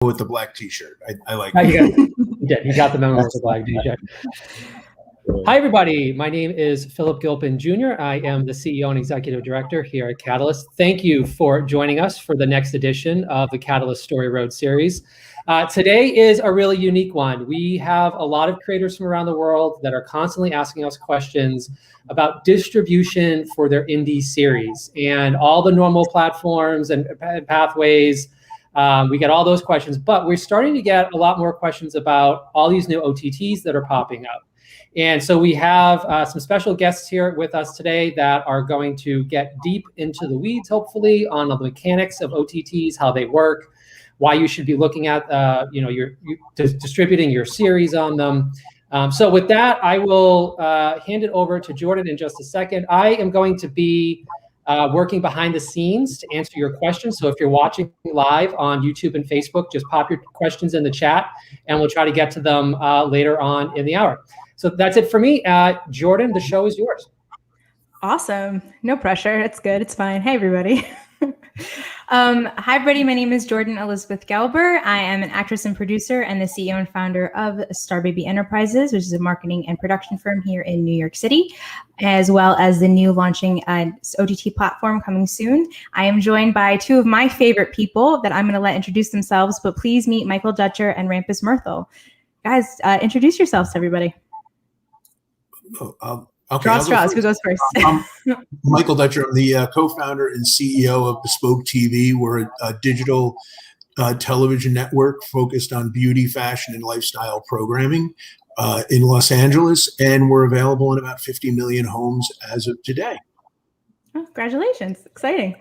with the black T-shirt. I like it. You did. You got the memo with the black T-shirt. Hi, everybody. My name is Philip Gilpin Jr. I am the CEO and Executive Director here at Catalyst. Thank you for joining us for the next edition of the Catalyst Storieroad series. Today is a really unique one. We have a lot of creators from around the world that are constantly asking us questions about distribution for their indie series and all the normal platforms and pathways. We get all those questions, but we're starting to get a lot more questions about all these new OTTs that are popping up. And so we have some special guests here with us today that are going to get deep into the weeds, hopefully, on the mechanics of OTTs, how they work, why you should be looking at distributing your series on them. So with that, I will hand it over to Jordan in just a second. I am going to be working behind the scenes to answer your questions. So if you're watching live on YouTube and Facebook, just pop your questions in the chat, and we'll try to get to them later on in the hour. So that's it for me. Jordan, the show is yours. Awesome. No pressure. It's good. It's fine. Hey, everybody. Hi, everybody. My name is Jordan Elizabeth Gelber. I am an actress and producer and the CEO and founder of Starbaby Enterprises, which is a marketing and production firm here in New York City, as well as the new launching OTT platform coming soon. I am joined by two of my favorite people that I'm going to let introduce themselves, but please meet Michael Dutcher and Ramfis Myrthil. Guys, introduce yourselves to everybody. Okay, Draw straws. Who goes first? I'm Michael Dutcher. I'm the co-founder and CEO of Bespoke TV. We're a digital television network focused on beauty, fashion, and lifestyle programming in Los Angeles, and we're available in about 50 million homes as of today. Oh, congratulations. Exciting.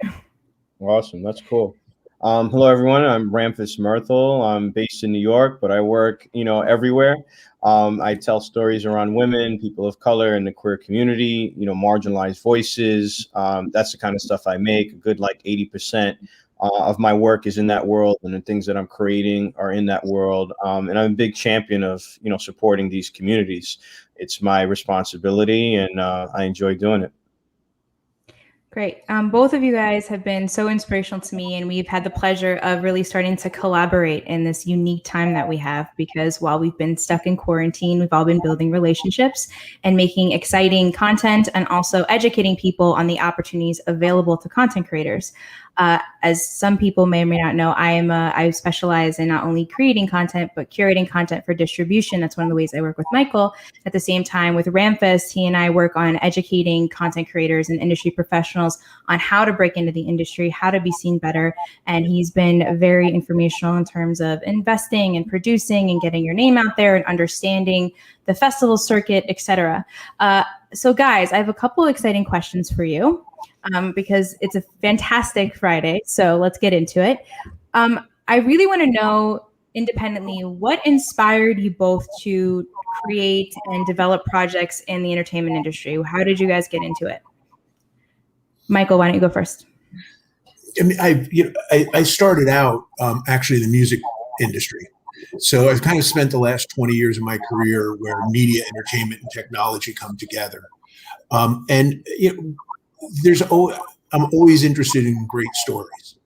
Awesome. That's cool. Hello, everyone. I'm Ramfis Myrthil. I'm based in New York, but I work, everywhere. I tell stories around women, people of color, and the queer community, marginalized voices. That's the kind of stuff I make. A good 80% of my work is in that world, and the things that I'm creating are in that world. And I'm a big champion of, supporting these communities. It's my responsibility, and I enjoy doing it. Great. Both of you guys have been so inspirational to me, and we've had the pleasure of really starting to collaborate in this unique time that we have, because while we've been stuck in quarantine, we've all been building relationships and making exciting content and also educating people on the opportunities available to content creators. As some people may or may not know, I specialize in not only creating content, but curating content for distribution. That's one of the ways I work with Michael. At the same time, with Ramfis, he and I work on educating content creators and industry professionals on how to break into the industry, how to be seen better. And he's been very informational in terms of investing and producing and getting your name out there and understanding the festival circuit, etc. So guys, I have a couple exciting questions for you. Because it's a fantastic Friday. So let's get into it. I really want to know independently, what inspired you both to create and develop projects in the entertainment industry? How did you guys get into it? Michael, why don't you go first? I started out actually in the music industry. So I've kind of spent the last 20 years of my career where media, entertainment, and technology come together. I'm always interested in great stories.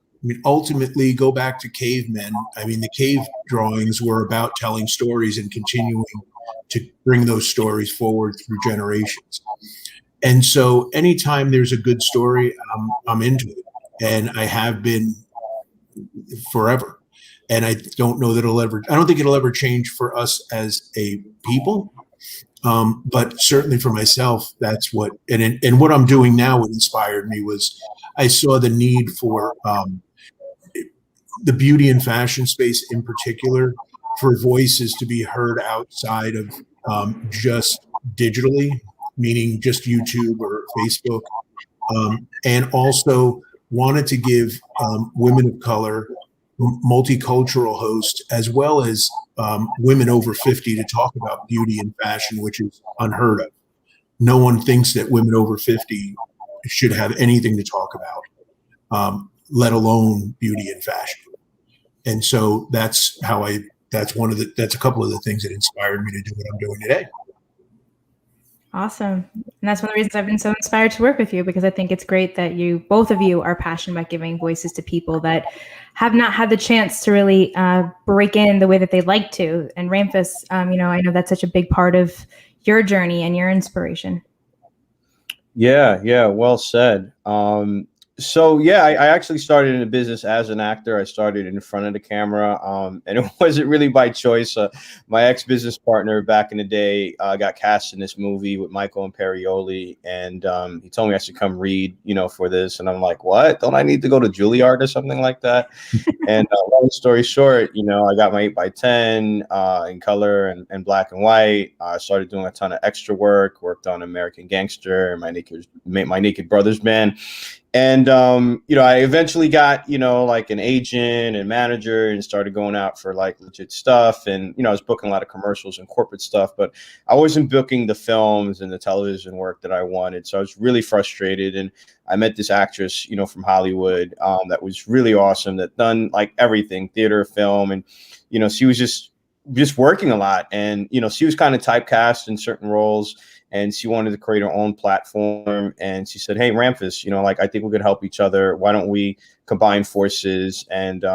Ultimately, go back to cavemen. The cave drawings were about telling stories and continuing to bring those stories forward through generations. And so anytime there's a good story, I'm into it. And I have been forever. And I don't think it'll ever change for us as a people. But certainly for myself, that's what, and what I'm doing now, what inspired me was I saw the need for the beauty and fashion space in particular, for voices to be heard outside of just digitally, meaning just YouTube or Facebook, and also wanted to give women of color, multicultural hosts, as well as women over 50 to talk about beauty and fashion, which is unheard of. No one thinks that women over 50 should have anything to talk about, let alone beauty and fashion. And so that's a couple of the things that inspired me to do what I'm doing today. Awesome. And that's one of the reasons I've been so inspired to work with you, because I think it's great that both of you are passionate about giving voices to people that have not had the chance to really break in the way that they'd like to. And Ramfis, I know that's such a big part of your journey and your inspiration. Yeah, well said. I actually started in the business as an actor. I started in front of the camera, and it wasn't really by choice. My ex-business partner back in the day got cast in this movie with Michael Imperioli, and he told me I should come read, for this. And I'm like, what? Don't I need to go to Juilliard or something like that? And long story short, I got my 8x10 in color and black and white. I started doing a ton of extra worked on American Gangster and my Naked Brothers band. And, I eventually got, like an agent and manager and started going out for like legit stuff. And, I was booking a lot of commercials and corporate stuff, but I wasn't booking the films and the television work that I wanted. So I was really frustrated. And I met this actress, from Hollywood that was really awesome, that done like everything, theater, film. And, she was just working a lot. And, she was kind of typecast in certain roles. And she wanted to create her own platform. And she said, hey, Ramfis, I think we could help each other. Why don't we combine forces? And,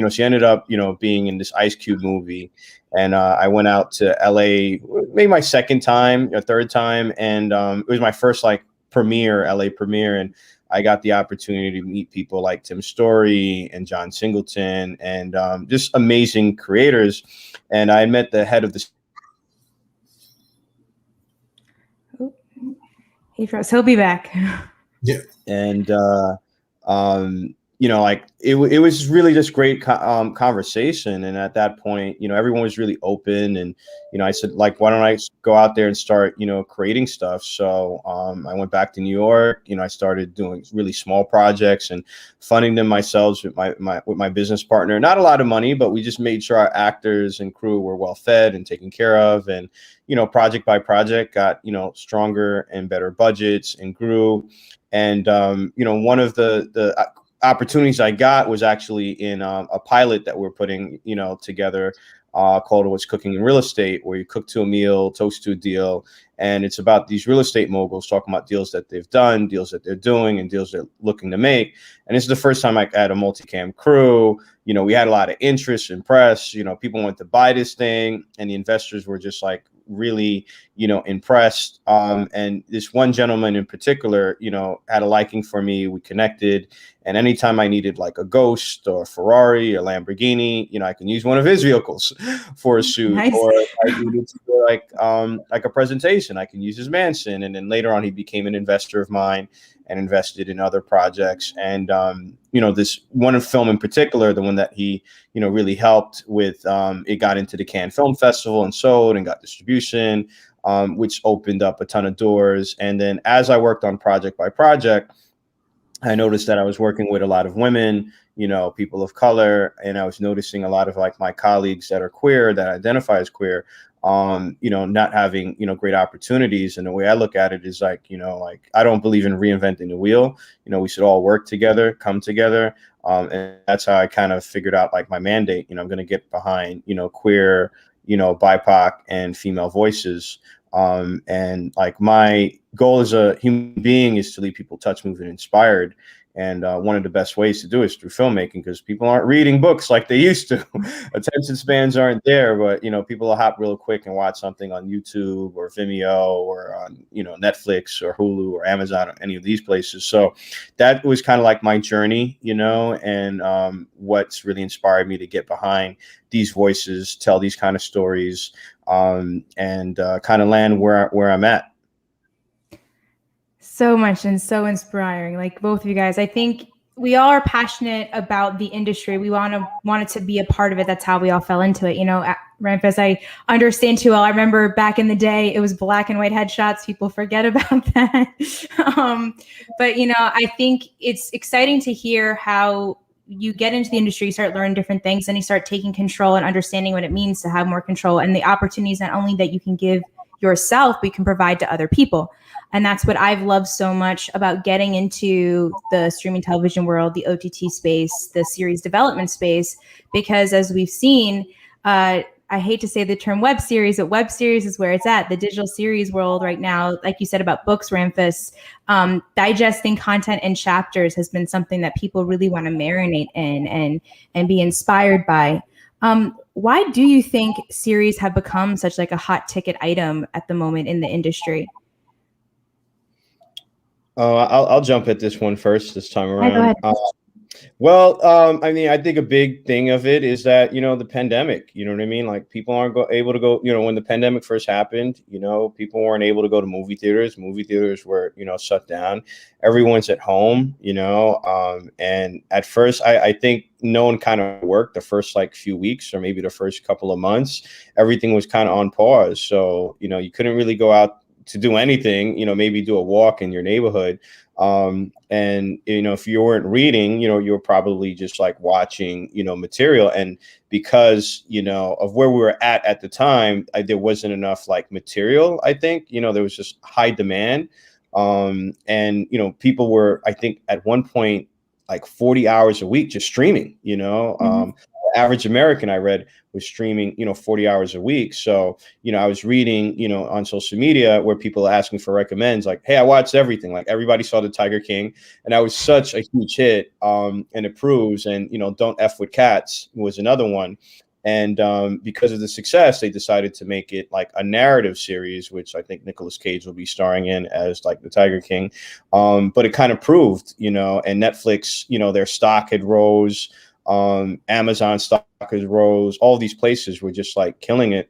she ended up, being in this Ice Cube movie. And I went out to LA, maybe my second time or third time. And it was my first LA premiere. And I got the opportunity to meet people like Tim Story and John Singleton and just amazing creators. And I met the head of the He froze. He'll be back. Yeah. And it was really just great conversation. And at that point, everyone was really open. And I said, like, why don't I go out there and start creating stuff? So I went back to New York. I started doing really small projects and funding them myself with my business partner. Not a lot of money, but we just made sure our actors and crew were well fed and taken care of. And project by project got stronger and better budgets and grew. And one of the opportunities I got was actually in a pilot that we're putting together called What's Cooking in Real Estate, where you cook to a meal, toast to a deal. And it's about these real estate moguls talking about deals that they've done, deals that they're doing, and deals they're looking to make. And this is the first time I had a multicam crew. We had a lot of interest and press. People wanted to buy this thing, and the investors were just like really, impressed. And this one gentleman in particular, had a liking for me. We connected. And anytime I needed like a Ghost or a Ferrari or Lamborghini, I can use one of his vehicles for a shoot. Nice. Or if I needed to do like a presentation, I can use his mansion. And then later on, he became an investor of mine and invested in other projects. And, this one film in particular, the one that he, really helped with, it got into the Cannes Film Festival and sold and got distribution, which opened up a ton of doors. And then as I worked on project by project, I noticed that I was working with a lot of women, people of color, and I was noticing a lot of like my colleagues that are queer, that identify as queer, not having, great opportunities. And the way I look at it is like, I don't believe in reinventing the wheel. We should all work together, come together. And that's how I kind of figured out like my mandate. I'm going to get behind, queer, BIPOC and female voices. And like my goal as a human being is to leave people touched, moved, and inspired. And one of the best ways to do it is through filmmaking, because people aren't reading books like they used to. Attention spans aren't there, but people will hop real quick and watch something on YouTube or Vimeo or on Netflix or Hulu or Amazon or any of these places. So that was kind of like my journey, and what's really inspired me to get behind these voices, tell these kind of stories, and kind of land where I'm at. So much and so inspiring, like both of you guys. I think we all are passionate about the industry. We want it to be a part of it. That's how we all fell into it. Ramfis, I understand too well. I remember back in the day, it was black and white headshots. People forget about that. But I think it's exciting to hear how you get into the industry, you start learning different things, and you start taking control and understanding what it means to have more control and the opportunities not only that you can give yourself, but you can provide to other people. And that's what I've loved so much about getting into the streaming television world, the OTT space, the series development space, because as we've seen, I hate to say the term web series, but web series is where it's at. The digital series world right now, like you said about books, Ramfis, digesting content in chapters has been something that people really want to marinate in and be inspired by. Why do you think series have become such like a hot ticket item at the moment in the industry? I'll jump at this one first this time around. Go ahead. I mean, I think a big thing of it is that, the pandemic, you know what I mean? Like people aren't able to go, when the pandemic first happened, people weren't able to go to movie theaters. Movie theaters were, shut down. Everyone's at home, and at first I think no one kind of worked the first like few weeks or maybe the first couple of months. Everything was kind of on pause. So, you couldn't really go out to do anything, maybe do a walk in your neighborhood. And if you weren't reading, you were probably just like watching, material. And because, of where we were at the time, there wasn't enough like material, I think, there was just high demand. And, people were, I think at one point, like 40 hours a week, just streaming, the average American I read was streaming, 40 hours a week. So, I was reading, on social media where people are asking for recommends, like, hey, I watched everything. Like everybody saw the Tiger King, and that was such a huge hit. And it proves, and, Don't F with Cats was another one. And because of the success, they decided to make it like a narrative series, which I think Nicolas Cage will be starring in as like the Tiger King. But it kind of proved, and Netflix, their stock had rose. Amazon stock has rose. All these places were just like killing it.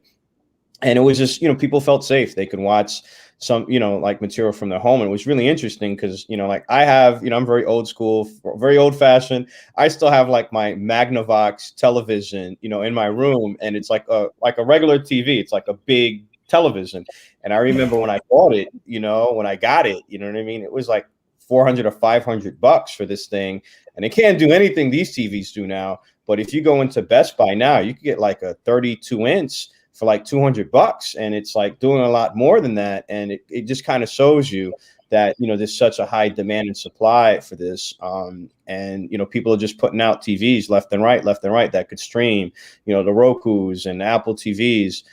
And it was just, people felt safe. They could watch some, like material from their home. And it was really interesting because, like I have, I'm very old school, very old fashioned. I still have like my Magnavox television, in my room. And it's like a regular TV. It's like a big television. And I remember when I bought it, when I got it, you know what I mean? It was like $400 or $500 for this thing. And it can't do anything these TVs do now. But if you go into Best Buy now, you can get like a 32-inch for like $200, and it's like doing a lot more than that. And it just kind of shows you that, there's such a high demand and supply for this. And, people are just putting out TVs left and right that could stream, the Rokus and Apple TVs.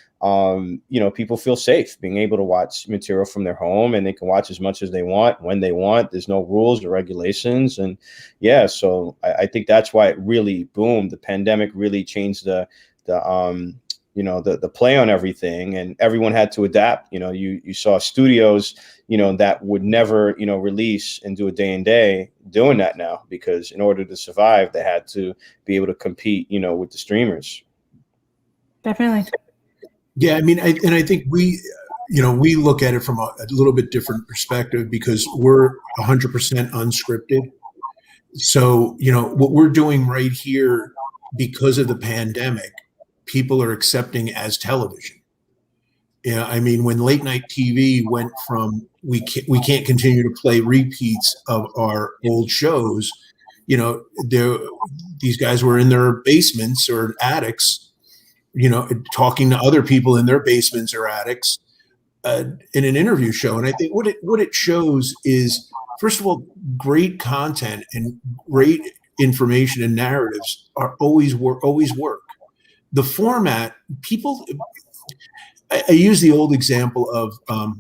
People feel safe being able to watch material from their home, and they can watch as much as they want when they want. There's no rules or regulations. And yeah, so I think that's why it really boomed. The pandemic really changed the play on everything, and everyone had to adapt. You saw studios, that would never, release and do a day and day doing that now, because in order to survive, they had to be able to compete, with the streamers. Definitely. Yeah, I mean, I think we look at it from a little bit different perspective because we're 100% unscripted. So, what we're doing right here because of the pandemic, people are accepting as television. Yeah, I mean, when late night TV went from we can't continue to play repeats of our old shows, these guys were in their basements or attics, talking to other people in their basements or attics in an interview show. And I think what it shows is, first of all, great content and great information and narratives are always work. The format, I use the old example of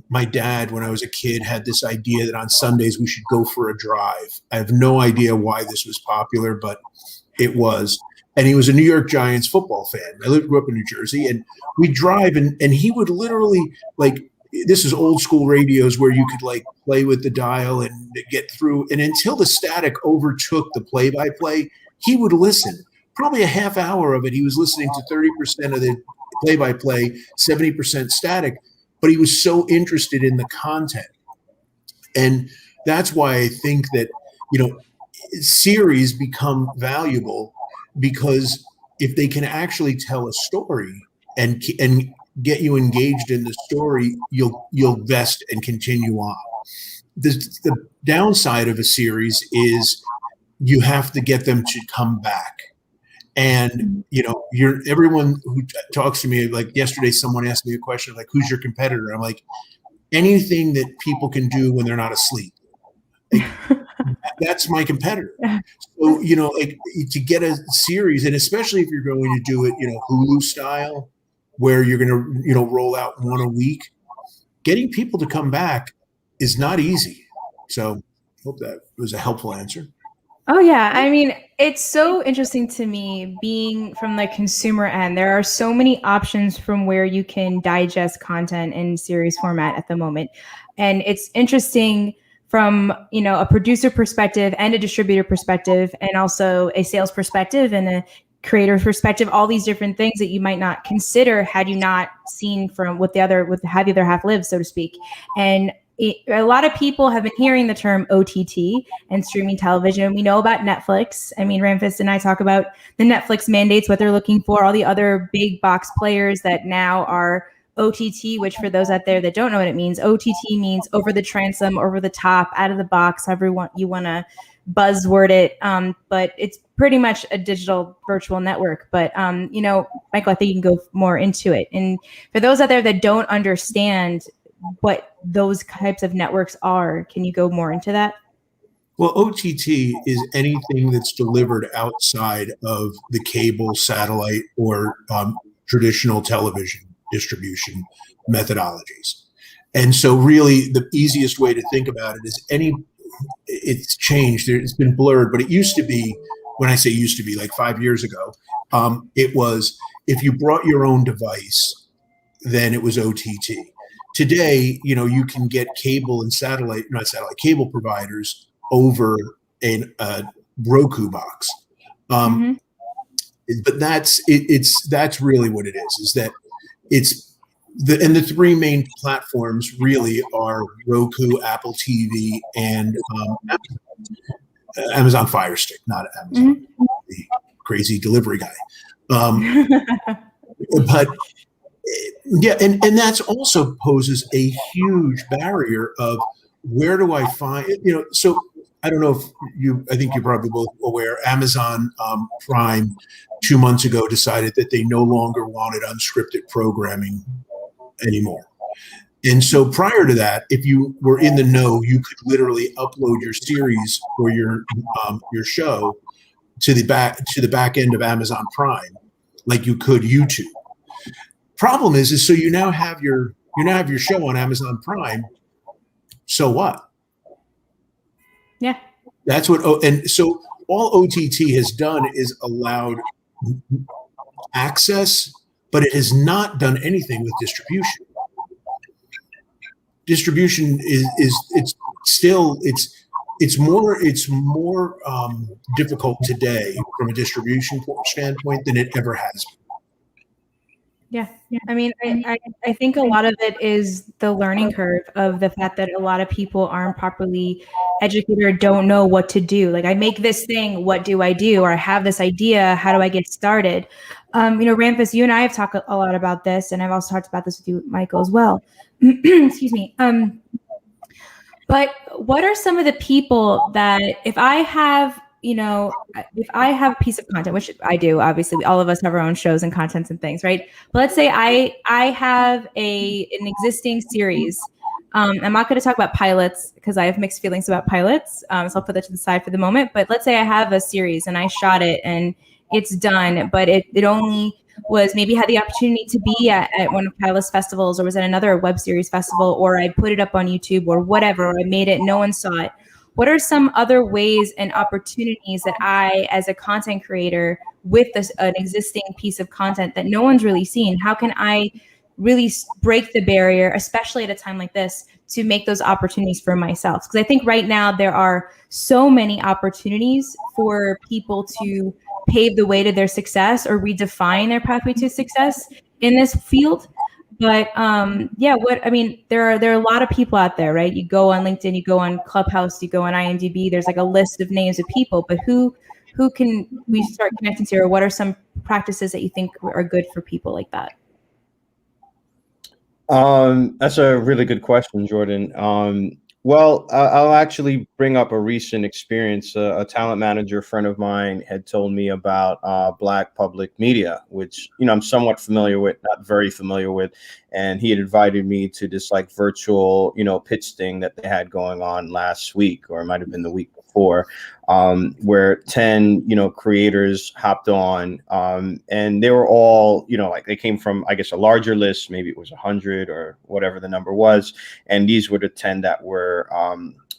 my dad when I was a kid had this idea that on Sundays we should go for a drive. I have no idea why this was popular, but it was. And he was a New York Giants football fan. I grew up in New Jersey, and we'd drive, and he would literally, like, this is old school radios where you could like play with the dial and get through. And until the static overtook the play-by-play, he would listen. Probably a half hour of it, he was listening to 30% of the play-by-play, 70% static, but he was so interested in the content. And that's why I think that, series become valuable, because if they can actually tell a story and get you engaged in the story, you'll vest and continue on. The downside of a series is you have to get them to come back. And, everyone who talks to me, like yesterday, someone asked me a question, like, who's your competitor? I'm like, anything that people can do when they're not asleep. Like, that's my competitor. So, like to get a series, and especially if you're going to do it, Hulu style, where you're going to, roll out one a week, getting people to come back is not easy. So hope that was a helpful answer. Oh, yeah. I mean, it's so interesting to me being from the consumer end. There are so many options from where you can digest content in series format at the moment. And it's interesting from, a producer perspective and a distributor perspective, and also a sales perspective and a creator perspective, all these different things that you might not consider had you not seen from how the other half lives, so to speak. And a lot of people have been hearing the term OTT and streaming television. We know about Netflix. I mean, Ramfis and I talk about the Netflix mandates, what they're looking for, all the other big box players that now are OTT, which for those out there that don't know what it means, OTT means over the transom, over the top, out of the box, however you want to buzzword it. But it's pretty much a digital virtual network. But, Michael, I think you can go more into it. And for those out there that don't understand what those types of networks are, can you go more into that? Well, OTT is anything that's delivered outside of the cable, satellite, or traditional television distribution methodologies. And so really the easiest way to think about it is it's changed. It's been blurred, but it used to be, when I say used to be, like 5 years ago, it was if you brought your own device, then it was OTT. Today, you can get cable and cable providers over a Roku box. But that's really what it is that the three main platforms really are Roku, Apple TV, and Amazon Fire Stick, not Amazon, the crazy delivery guy. But yeah, and that's also poses a huge barrier of where do I find, so I don't know if I think you're probably both aware, Amazon Prime 2 months ago decided that they no longer wanted unscripted programming anymore. And so prior to that, if you were in the know, you could literally upload your series or your show to the back end of Amazon Prime, like you could YouTube. Problem is so you now have your show on Amazon Prime. So what? Yeah, that's what. And so all OTT has done is allowed access, but it has not done anything with distribution. Distribution it's more difficult today from a distribution standpoint than it ever has been. Yeah. I mean, I think a lot of it is the learning curve of the fact that a lot of people aren't properly educated or don't know what to do. Like, I make this thing, what do I do? Or I have this idea, how do I get started? Ramfis, you and I have talked a lot about this, and I've also talked about this with you, Michael, as well. Excuse me. But what are some of the people that if I have a piece of content, which I do, obviously all of us have our own shows and contents and things, right? But let's say I have an existing series. I'm not going to talk about pilots because I have mixed feelings about pilots. So I'll put that to the side for the moment. But let's say I have a series and I shot it and it's done, but it only was maybe had the opportunity to be at one of Pilot's festivals or was at another web series festival, or I put it up on YouTube or whatever, or I made it, no one saw it. What are some other ways and opportunities that I, as a content creator with an existing piece of content that no one's really seen, how can I really break the barrier, especially at a time like this, to make those opportunities for myself? Because I think right now there are so many opportunities for people to pave the way to their success or redefine their pathway to success in this field. But there are a lot of people out there, right? You go on LinkedIn, you go on Clubhouse, you go on IMDb. There's like a list of names of people, but who can we start connecting to, or what are some practices that you think are good for people like that? That's a really good question, Jordan. Well, I'll actually bring up a recent experience. A talent manager friend of mine had told me about Black public media, which, I'm somewhat familiar with, not very familiar with. And he had invited me to this like virtual, pitch thing that they had going on last week, or it might have been the week before, where 10, creators hopped on, and they were all, like they came from, I guess, a larger list. Maybe it was 100 or whatever the number was. And these were the 10 that were,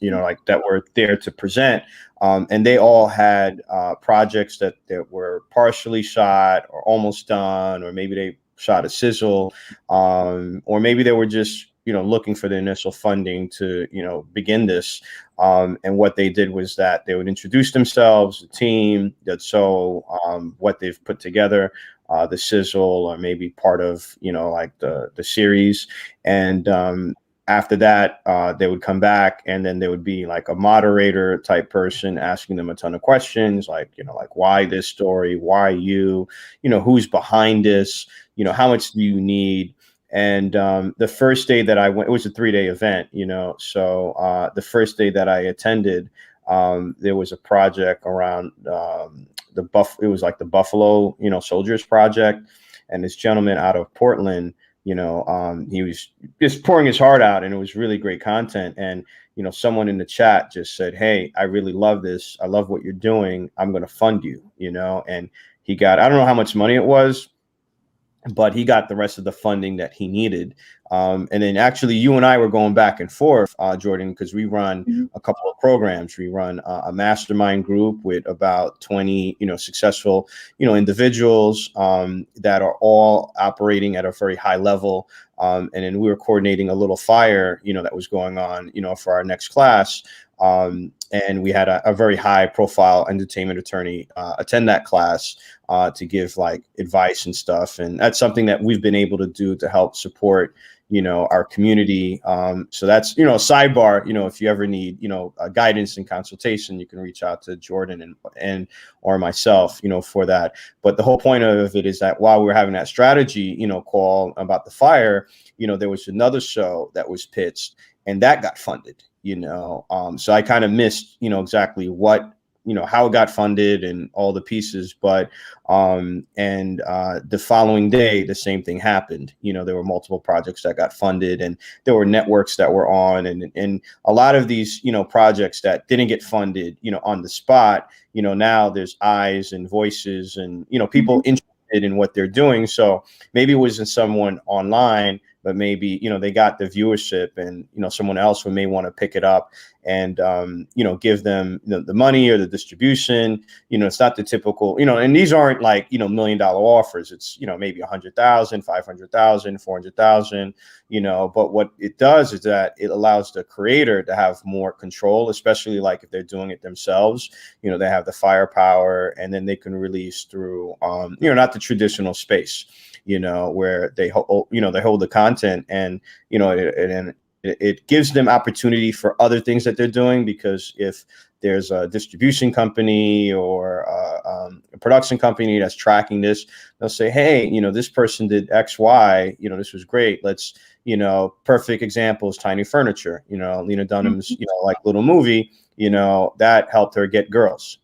that were there to present. And they all had projects that were partially shot or almost done, or maybe they shot a sizzle, or maybe they were just, looking for the initial funding to, begin this. And what they did was that they would introduce themselves, the team, what they've put together, the sizzle, or maybe part of, like the series. And after that, they would come back, and then there would be like a moderator type person asking them a ton of questions, like, like why this story, why you, who's behind this, how much do you need? And the first day that I went, it was a 3-day event, so the first day that I attended, there was a project around it was like the Buffalo, Soldiers Project. And this gentleman out of Portland, he was just pouring his heart out, and it was really great content. And, someone in the chat just said, "Hey, I really love this. I love what you're doing. I'm going to fund you," and he got, I don't know how much money it was, but he got the rest of the funding that he needed. And then actually you and I were going back and forth, Jordan, because we run a couple of programs. We run a mastermind group with about 20, successful, individuals that are all operating at a very high level. And then we were coordinating a little fire, that was going on, for our next class. And we had a very high profile entertainment attorney attend that class to give like advice and stuff. And that's something that we've been able to do to help support, our community. So that's, a sidebar, if you ever need, guidance and consultation, you can reach out to Jordan and or myself, for that. But the whole point of it is that while we were having that strategy, call about the fire, there was another show that was pitched, and that got funded. So I kind of missed, exactly what, how it got funded and all the pieces, but, the following day, the same thing happened. There were multiple projects that got funded, and there were networks that were on, and a lot of these, projects that didn't get funded, on the spot, now there's eyes and voices and, people interested in what they're doing. So maybe it wasn't someone online, but maybe, they got the viewership, and, someone else may want to pick it up and, give them the money or the distribution. It's not the typical, and these aren't like, $1 million offers. It's, maybe 100,000, 500,000, 400,000, but what it does is that it allows the creator to have more control, especially like if they're doing it themselves. They have the firepower, and then they can release through, not the traditional space, where they hold the content, and, it gives them opportunity for other things that they're doing, because if there's a distribution company or a production company that's tracking this, they'll say, hey, this person did X, Y, this was great. Let's, perfect example is Tiny Furniture, Lena Dunham's, like little movie, that helped her get girls,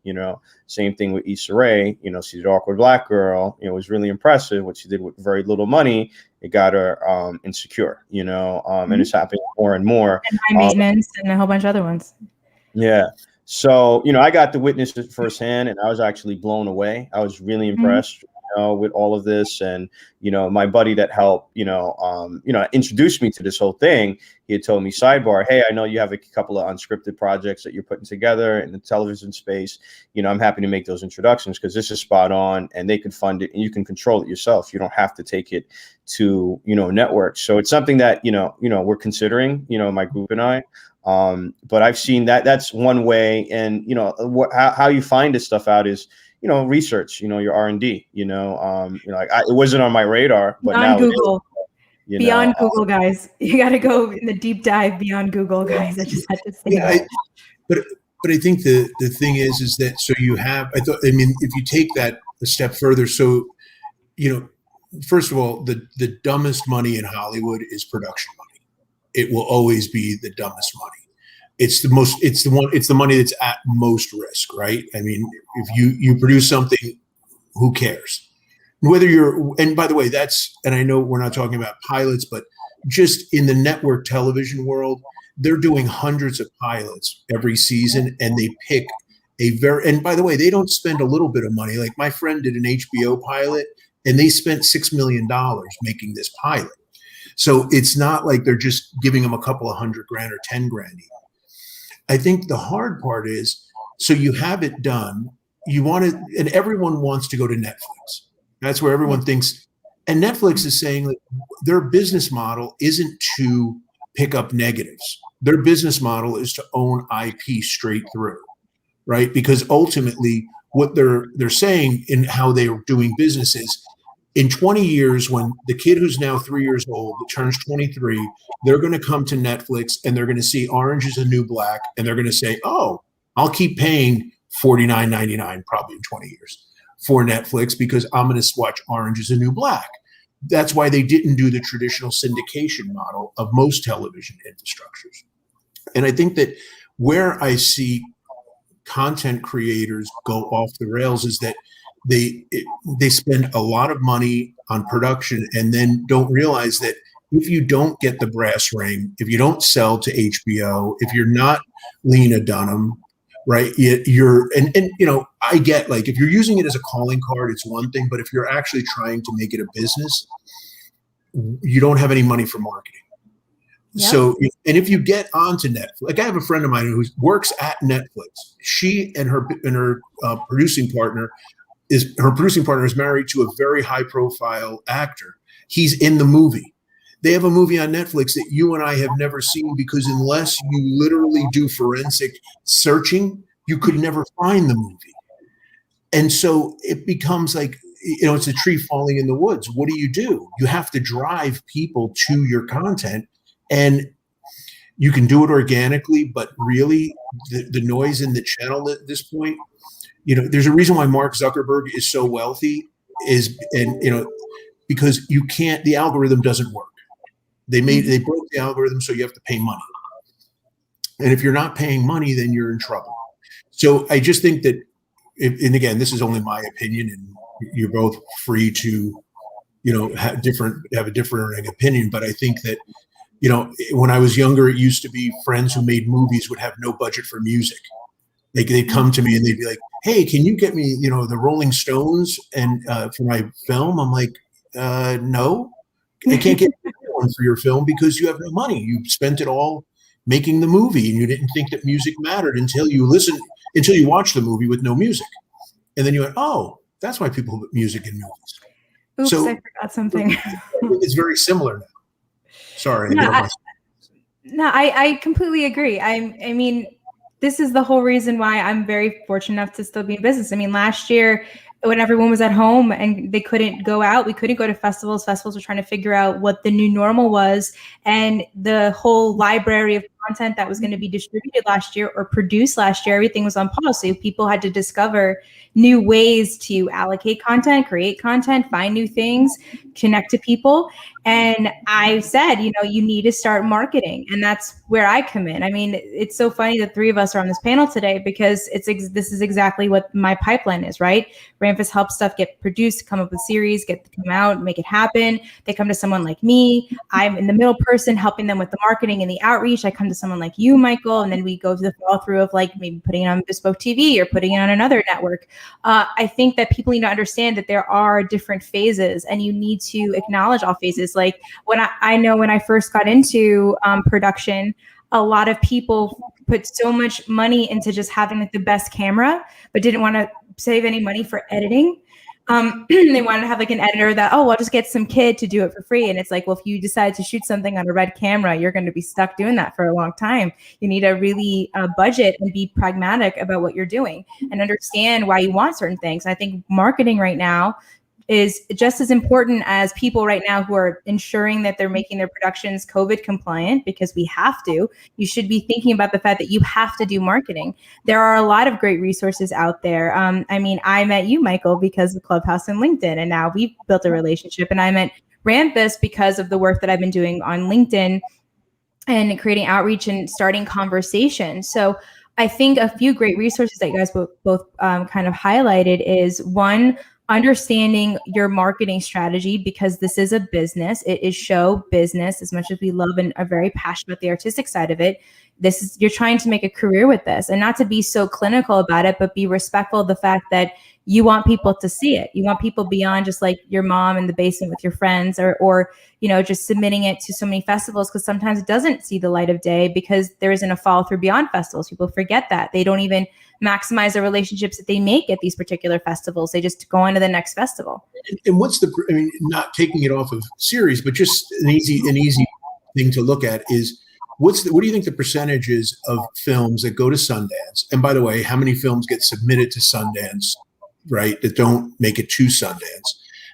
same thing with Issa Rae, she did Awkward Black Girl, it was really impressive what she did with very little money. It got her Insecure, and it's happening more and more. And High Maintenance and a whole bunch of other ones. Yeah. So, I got to witness it firsthand, and I was actually blown away. I was really impressed, with all of this. And, my buddy that helped, introduced me to this whole thing, he had told me, sidebar, hey, I know you have a couple of unscripted projects that you're putting together in the television space. I'm happy to make those introductions, because this is spot on, and they can fund it, and you can control it yourself. You don't have to take it to, networks. So it's something that, we're considering, my group and I. But I've seen that's one way. And, how you find this stuff out is, research, your R&D, it wasn't on my radar, but beyond now Google, beyond Google, guys, you got to go in the deep dive beyond Google, guys. I just had to say that. But I think the thing is that, so you have, if you take that a step further, so, first of all, the dumbest money in Hollywood is production money. It will always be the dumbest money. It's the money that's at most risk, right? If you produce something, who cares? And by the way, and I know we're not talking about pilots, but just in the network television world, they're doing hundreds of pilots every season, and they pick and by the way, they don't spend a little bit of money. Like my friend did an HBO pilot, and they spent $6 million making this pilot. So it's not like they're just giving them a couple of $100,000 or $10,000 even. I think the hard part is, so you have it done, you want it, and everyone wants to go to Netflix. That's where everyone thinks, and Netflix is saying that their business model isn't to pick up negatives. Their business model is to own IP straight through, right? Because ultimately what they're saying in how they're doing business is, in 20 years, when the kid who's now 3 years old turns 23, they're going to come to Netflix and they're going to see Orange is the New Black, and they're going to say, oh, I'll keep paying $49.99 probably in 20 years for Netflix because I'm going to watch Orange is the New Black. That's why they didn't do the traditional syndication model of most television infrastructures. And I think that where I see content creators go off the rails is that they spend a lot of money on production and then don't realize that if you don't get the brass ring, if you don't sell to HBO, if you're not Lena Dunham, right? I get, like, if you're using it as a calling card, it's one thing, but if you're actually trying to make it a business, you don't have any money for marketing. Yep. So, and if you get onto Netflix, like I have a friend of mine who works at Netflix. She and her producing partner is married to a very high profile actor. He's in the movie. They have a movie on Netflix that you and I have never seen because unless you literally do forensic searching, you could never find the movie. And so it becomes like, it's a tree falling in the woods. What do? You have to drive people to your content, and you can do it organically, but really the noise in the channel at this point, there's a reason why Mark Zuckerberg is so wealthy because the algorithm doesn't work. They broke the algorithm, so you have to pay money. And if you're not paying money, then you're in trouble. So I just think that, and again, this is only my opinion, and you're both free to, have a different opinion. But I think that, when I was younger, it used to be friends who made movies would have no budget for music. Like they'd come to me and they'd be like, hey, can you get me, the Rolling Stones and for my film? I'm like, no, I can't get one for your film because you have no money. You spent it all making the movie, and you didn't think that music mattered until you watched the movie with no music. And then you went, oh, that's why people put music in movies. Oops, so, I forgot something. It's very similar now. Sorry. I completely agree. I mean, this is the whole reason why I'm very fortunate enough to still be in business. I mean, last year when everyone was at home and they couldn't go out, we couldn't go to festivals. Festivals were trying to figure out what the new normal was. And the whole library of content that was going to be distributed last year or produced last year, everything was on pause. So people had to discover new ways to allocate content, create content, find new things, connect to people. And I said, you need to start marketing. And that's where I come in. I mean, it's so funny that three of us are on this panel today because this is exactly what my pipeline is, right? Ramfis helps stuff get produced, come up with series, come out, make it happen. They come to someone like me. I'm in the middle person helping them with the marketing and the outreach. I come to someone like you, Michael, and then we go to the follow through of like maybe putting it on Bespoke TV or putting it on another network. I think that people need to understand that there are different phases and you need to acknowledge all phases. Like when I first got into production, a lot of people put so much money into just having like the best camera, but didn't want to save any money for editing. They wanted to have like an editor that, I'll just get some kid to do it for free. And it's like, well, if you decide to shoot something on a red camera, you're going to be stuck doing that for a long time. You need to really budget and be pragmatic about what you're doing and understand why you want certain things. And I think marketing right now is just as important as people right now who are ensuring that they're making their productions COVID compliant, because we have to. You should be thinking about the fact that you have to do marketing. There are a lot of great resources out there. I mean, I met you, Michael, because of Clubhouse and LinkedIn, and now we've built a relationship. And I met Ramfis because of the work that I've been doing on LinkedIn and creating outreach and starting conversations. So I think a few great resources that you guys both kind of highlighted is one, understanding your marketing strategy, because this is a business. It is show business. As much as we love and are very passionate about the artistic side of it, you're trying to make a career with this, and not to be so clinical about it, but be respectful of the fact that you want people to see it. You want people beyond just like your mom in the basement with your friends, or just submitting it to so many festivals, because sometimes it doesn't see the light of day because there isn't a follow through beyond festivals. People forget that. They don't even maximize the relationships that they make at these particular festivals. They just go on to the next festival. And what's not taking it off of series, but just an easy thing to look at is what do you think the percentage is of films that go to Sundance? And by the way, how many films get submitted to Sundance, right, that don't make it to Sundance?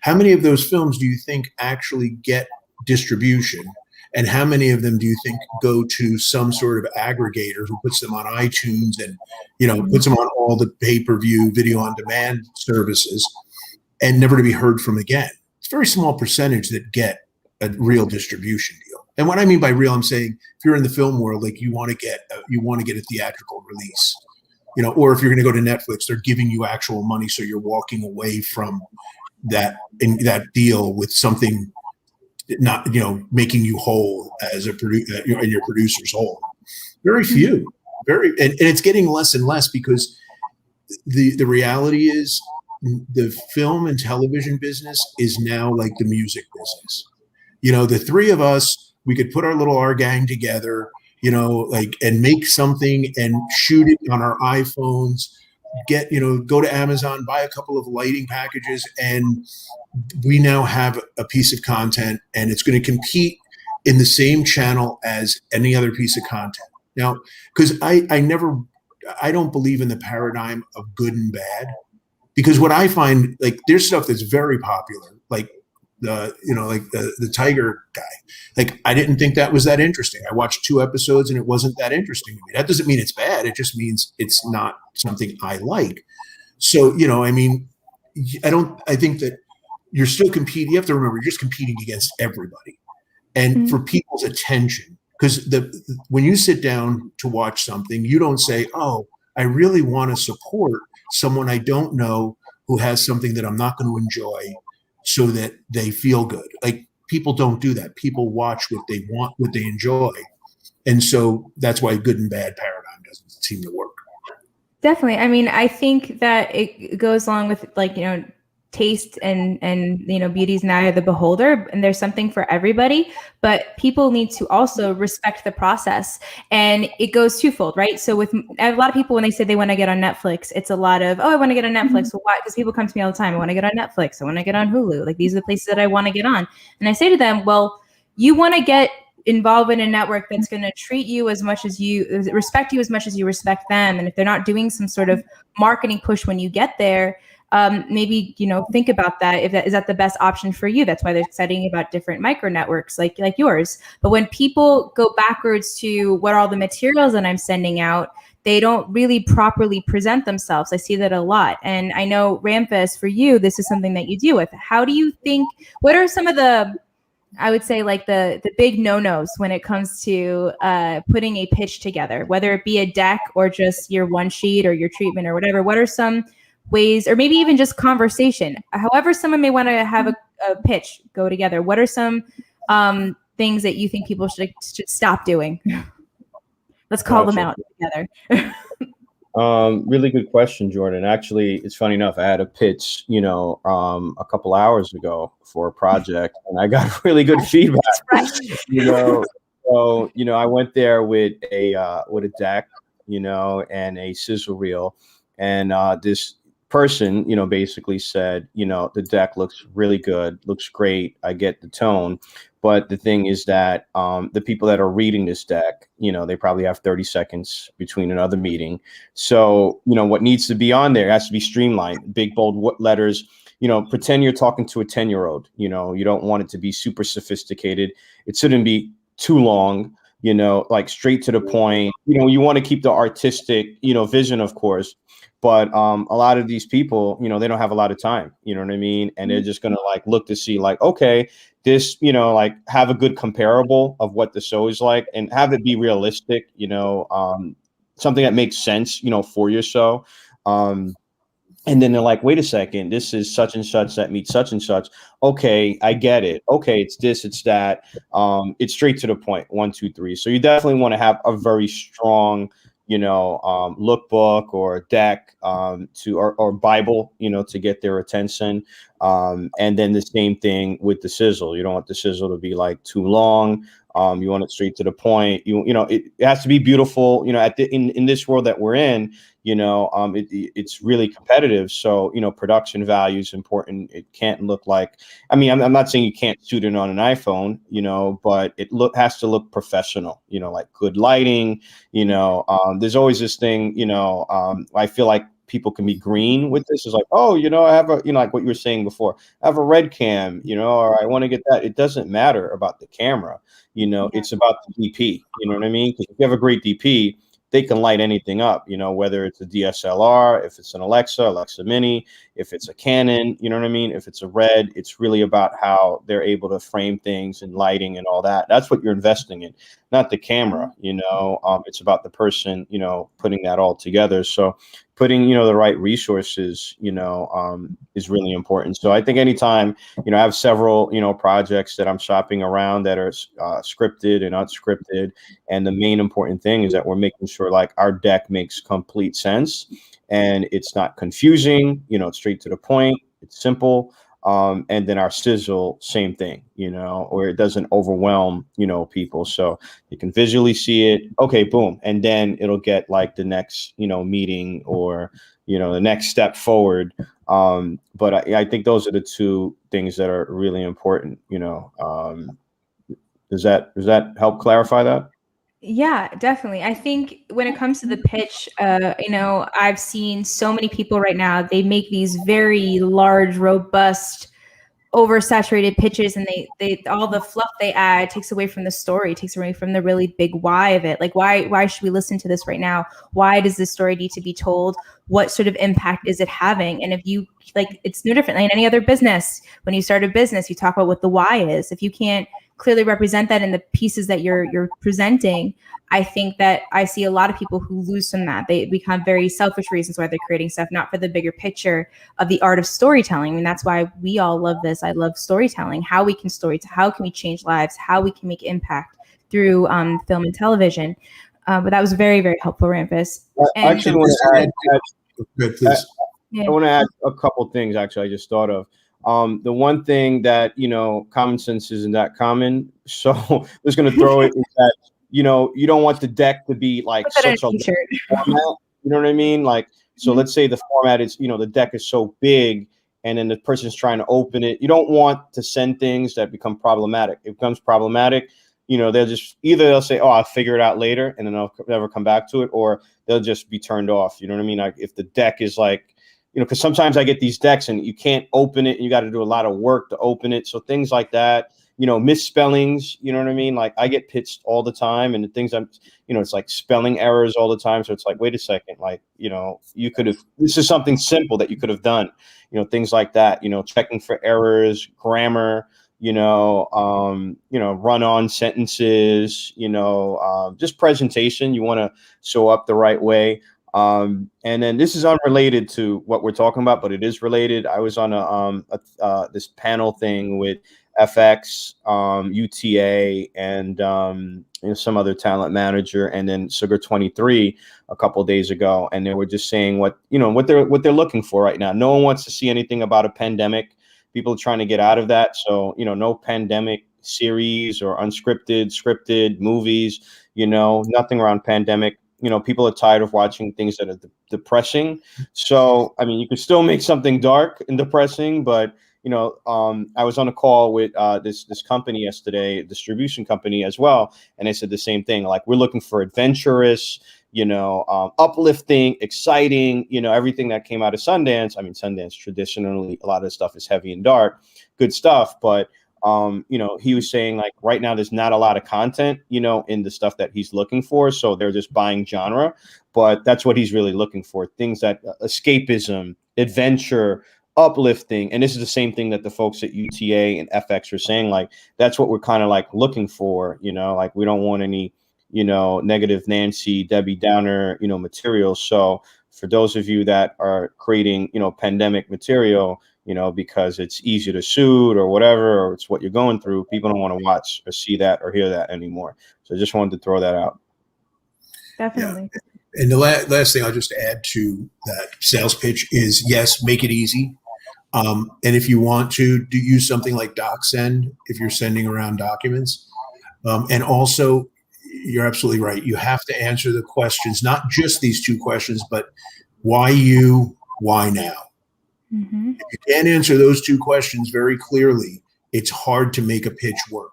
How many of those films do you think actually get distribution? And how many of them do you think go to some sort of aggregator who puts them on iTunes and, puts them on all the pay-per-view video on demand services and never to be heard from again? It's a very small percentage that get a real distribution deal. And what I mean by real, I'm saying if you're in the film world, like you want to get a theatrical release, or if you're going to go to Netflix, they're giving you actual money, so you're walking away from that deal with something not making you whole as a producer, and your producer's whole. Very few, and it's getting less and less, because the reality is the film and television business is now like the music business. The three of us, we could put our gang together, and make something and shoot it on our iPhones, go to Amazon, buy a couple of lighting packages, and we now have a piece of content, and it's going to compete in the same channel as any other piece of content. Now, because I don't believe in the paradigm of good and bad, because what I find, like, there's stuff that's very popular, like the Tiger guy. Like, I didn't think that was that interesting. I watched 2 episodes and it wasn't that interesting to me. That doesn't mean it's bad. It just means it's not something I like. So, I think that you're still competing. You have to remember, you're just competing against everybody. And for people's attention, because when you sit down to watch something, you don't say, oh, I really want to support someone I don't know who has something that I'm not going to enjoy, so that they feel good. Like, people don't do that. People watch what they want, what they enjoy. And so that's why good and bad paradigm doesn't seem to work. Definitely. I mean, I think that it goes along with, like, taste and beauty's in the eye of the beholder, and there's something for everybody, but people need to also respect the process, and it goes twofold, right? So with a lot of people, when they say they want to get on Netflix, it's a lot of, oh, I want to get on Netflix. Well, why? Because people come to me all the time. I want to get on Netflix. I want to get on Hulu. Like, these are the places that I want to get on. And I say to them, well, you want to get involved in a network that's going to treat you as much as respect you as much as you respect them. And if they're not doing some sort of marketing push when you get there, maybe, think about that. Is that the best option for you? That's why they're studying about different micro networks like yours. But when people go backwards to what are all the materials that I'm sending out, they don't really properly present themselves. I see that a lot. And I know, Ramfis, for you, this is something that you deal with. How do you think, what are some of the, I would say, like the big no-nos when it comes to putting a pitch together, whether it be a deck or just your one sheet or your treatment or whatever? What are some ways, or maybe even just conversation, however someone may want to have a pitch go together? What are some things that you think people should stop doing? Let's call them out together. Really good question, Jordan. Actually, it's funny enough, I had a pitch, a couple hours ago for a project, and I got really good feedback. So, I went there with a deck, and a sizzle reel, and this person, basically said, the deck looks really good, looks great. I get the tone. But the thing is that the people that are reading this deck, they probably have 30 seconds between another meeting. So, what needs to be on there has to be streamlined, big, bold letters. Pretend you're talking to a 10-year-old. You don't want it to be super sophisticated. It shouldn't be too long, like straight to the point. You want to keep the artistic, vision, of course. But a lot of these people, they don't have a lot of time, you know what I mean? And they're just going to like look to see like, okay, this, like have a good comparable of what the show is like and have it be realistic, something that makes sense, for your show. And then they're like, wait a second, this is such and such that meets such and such. Okay, I get it. Okay, it's this, it's that. It's straight to the point. 1, 2, 3. So you definitely want to have a very strong, lookbook or deck or Bible, to get their attention. And then the same thing with the sizzle. You don't want the sizzle to be like too long. You want it straight to the point. It has to be beautiful. In this world that we're in, it's really competitive. So, production value is important. It can't look like, I'm not saying you can't shoot it on an iPhone, but it has to look professional, like good lighting, there's always this thing, I feel like people can be green with this. It's like, oh, I have a, like what you were saying before, I have a red cam, or I want to get that. It doesn't matter about the camera, it's about the DP, you know what I mean? Because if you have a great DP, they can light anything up, whether it's a DSLR, if it's an Alexa Mini, if it's a Canon, you know what I mean? If it's a Red, it's really about how they're able to frame things and lighting and all that. That's what you're investing in, not the camera, it's about the person, putting that all together. So putting, the right resources, is really important. So I think anytime, I have several, projects that I'm shopping around that are scripted and unscripted. And the main important thing is that we're making sure like our deck makes complete sense and it's not confusing, it's straight to the point, it's simple. And then our sizzle, same thing, or it doesn't overwhelm, people. So you can visually see it. Okay, boom. And then it'll get like the next, meeting or, the next step forward. But I think those are the two things that are really important, Does that help clarify that? Yeah, definitely. I think when it comes to the pitch, I've seen so many people right now, they make these very large, robust, oversaturated pitches, and they all the fluff they add takes away from the story, takes away from the really big why of it. Like, why should we listen to this right now? Why does this story need to be told? What sort of impact is it having? And if you like, it's no different than any other business. When you start a business, you talk about what the why is. If you can't clearly represent that in the pieces that you're presenting, I think that I see a lot of people who lose from that. They become very selfish reasons why they're creating stuff, not for the bigger picture of the art of storytelling. I mean, that's why we all love this. I love storytelling, how we can how can we change lives, how we can make impact through film and television. But that was very, very helpful, Ramfis. I actually want to add, Good, please. I want to add a couple things, actually, I just thought of. The one thing that, common sense isn't that common. So I'm just going to throw it is that, you don't want the deck to be like such a format. You know what I mean? Like, so let's say the format is, the deck is so big and then the person's trying to open it. You don't want to send things that become problematic. If it becomes problematic, they'll say, oh, I'll figure it out later. And then they'll never come back to it, or they'll just be turned off. You know what I mean? Like if the deck is like, because sometimes I get these decks and you can't open it and you got to do a lot of work to open it. So things like that, misspellings, you know what I mean? Like I get pitched all the time and the things it's like spelling errors all the time. So it's like, wait a second, like, you could have, this is something simple that you could have done, things like that, checking for errors, grammar, run-on sentences, just presentation. You want to show up the right way. And then this is unrelated to what we're talking about, but it is related. I was on this panel thing with FX, UTA, and some other talent manager, and then Sugar 23 a couple of days ago, and they were just saying what they're looking for right now. No one wants to see anything about a pandemic. People are trying to get out of that. So no pandemic series or unscripted, scripted movies. Nothing around pandemic. People are tired of watching things that are depressing. So, you can still make something dark and depressing, but, I was on a call with this company yesterday, a distribution company as well. And they said the same thing. Like, we're looking for adventurous, uplifting, exciting, everything that came out of Sundance. Sundance traditionally, a lot of the stuff is heavy and dark, good stuff. But he was saying like right now there's not a lot of content, in the stuff that he's looking for. So they're just buying genre, but that's what he's really looking for. Things that escapism, adventure, uplifting. And this is the same thing that the folks at UTA and FX are saying, like, that's what we're kind of like looking for, like we don't want any, negative Nancy, Debbie Downer, material. So for those of you that are creating, pandemic material, because it's easy to shoot or whatever, or it's what you're going through, people don't want to watch or see that or hear that anymore. So I just wanted to throw that out. Definitely. Yeah. And the last thing I'll just add to that sales pitch is, yes, make it easy. And if you want to use something like DocSend, if you're sending around documents, and also you're absolutely right. You have to answer the questions, not just these two questions, but why you, why now? Mm-hmm. If you can't answer those two questions very clearly, it's hard to make a pitch work.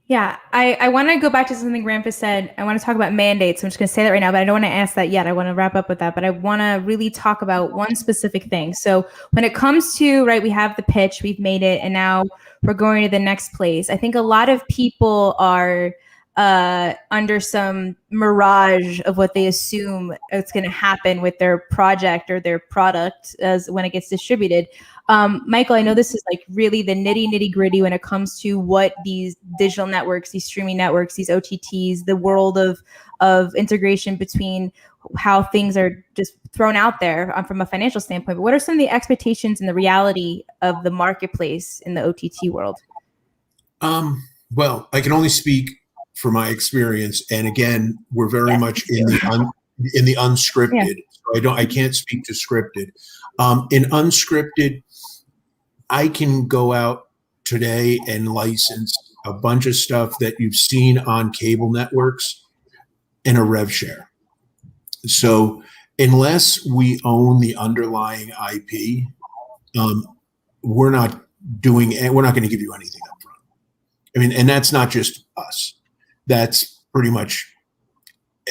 Yeah, I want to go back to something Ramfis said. I want to talk about mandates. I'm just going to say that right now, but I don't want to ask that yet. I want to wrap up with that, but I want to really talk about one specific thing. So when it comes to, right, we have the pitch, we've made it, and now we're going to the next place. I think a lot of people are under some mirage of what they assume is going to happen with their project or their product as when it gets distributed. Michael, I know this is like really the nitty gritty when it comes to what these digital networks, these streaming networks, these OTTs, the world of integration between how things are just thrown out there from a financial standpoint. But what are some of the expectations and the reality of the marketplace in the OTT world? Well, I can only speak for my experience, and again, we're very much in the unscripted. Yeah. So I can't speak to scripted. In unscripted, I can go out today and license a bunch of stuff that you've seen on cable networks in a rev share. So unless we own the underlying IP, we're not going to give you anything up front. I mean, and that's not just us. That's pretty much